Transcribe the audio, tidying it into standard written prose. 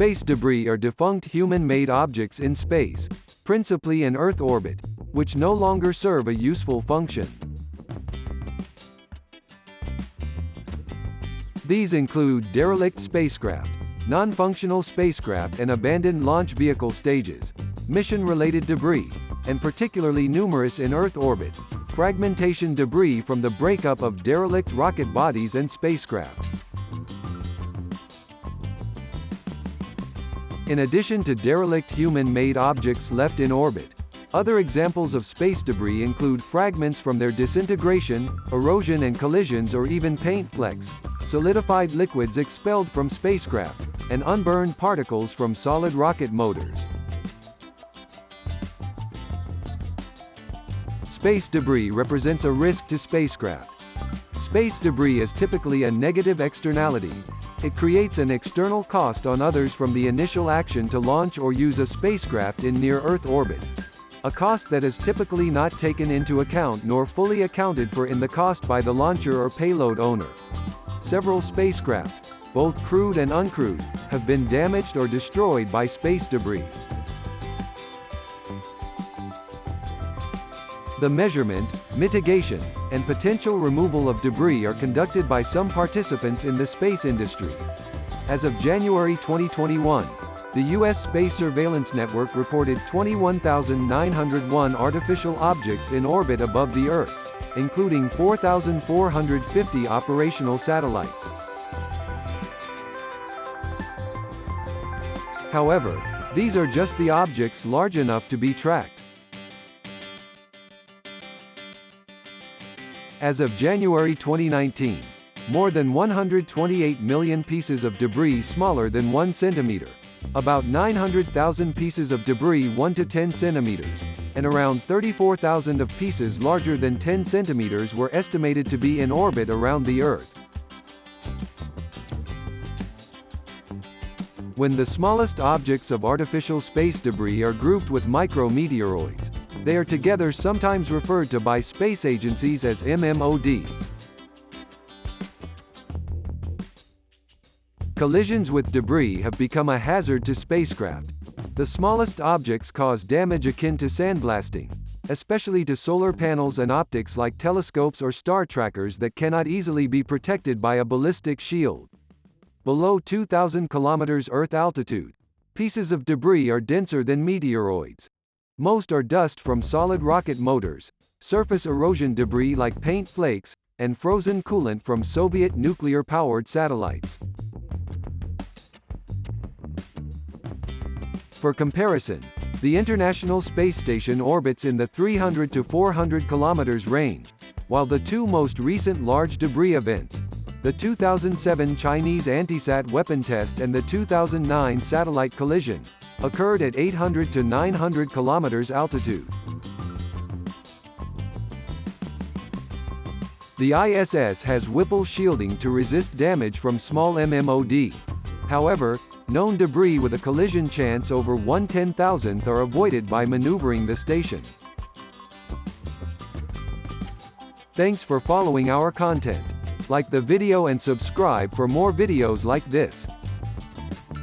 Space debris are defunct human-made objects in space, principally in Earth orbit, which no longer serve a useful function. These include derelict spacecraft, non-functional spacecraft and abandoned launch vehicle stages, mission-related debris, and particularly numerous in Earth orbit, fragmentation debris from the breakup of derelict rocket bodies and spacecraft. In addition to derelict human-made objects left in orbit, other examples of space debris include fragments from their disintegration, erosion and collisions, or even paint flecks, solidified liquids expelled from spacecraft, and unburned particles from solid rocket motors. Space debris represents a risk to spacecraft. Space debris is typically a negative externality. It creates an external cost on others from the initial action to launch or use a spacecraft in near-Earth orbit. A cost that is typically not taken into account nor fully accounted for in the cost by the launcher or payload owner. Several spacecraft, both crewed and uncrewed, have been damaged or destroyed by space debris. The measurement, mitigation, and potential removal of debris are conducted by some participants in the space industry. As of January 2021, the U.S. Space Surveillance Network reported 21,901 artificial objects in orbit above the Earth, including 4,450 operational satellites. However, these are just the objects large enough to be tracked. As of January 2019, more than 128 million pieces of debris smaller than 1 centimeter, about 900,000 pieces of debris 1 to 10 centimeters, and around 34,000 of pieces larger than 10 centimeters were estimated to be in orbit around the Earth. When the smallest objects of artificial space debris are grouped with micrometeoroids, they are together sometimes referred to by space agencies as MMOD. Collisions with debris have become a hazard to spacecraft. The smallest objects cause damage akin to sandblasting, especially to solar panels and optics like telescopes or star trackers that cannot easily be protected by a ballistic shield. Below 2,000 kilometers Earth altitude, pieces of debris are denser than meteoroids. Most are dust from solid rocket motors, surface erosion debris like paint flakes, and frozen coolant from Soviet nuclear-powered satellites. For comparison, the International Space Station orbits in the 300 to 400 kilometers range, while the two most recent large debris events, the 2007 Chinese anti-sat weapon test and the 2009 satellite collision, occurred at 800 to 900 kilometers altitude. The ISS has Whipple shielding to resist damage from small MMOD. However, known debris with a collision chance over 1/10,000th are avoided by maneuvering the station. Thanks for following our content. Like the video and subscribe for more videos like this.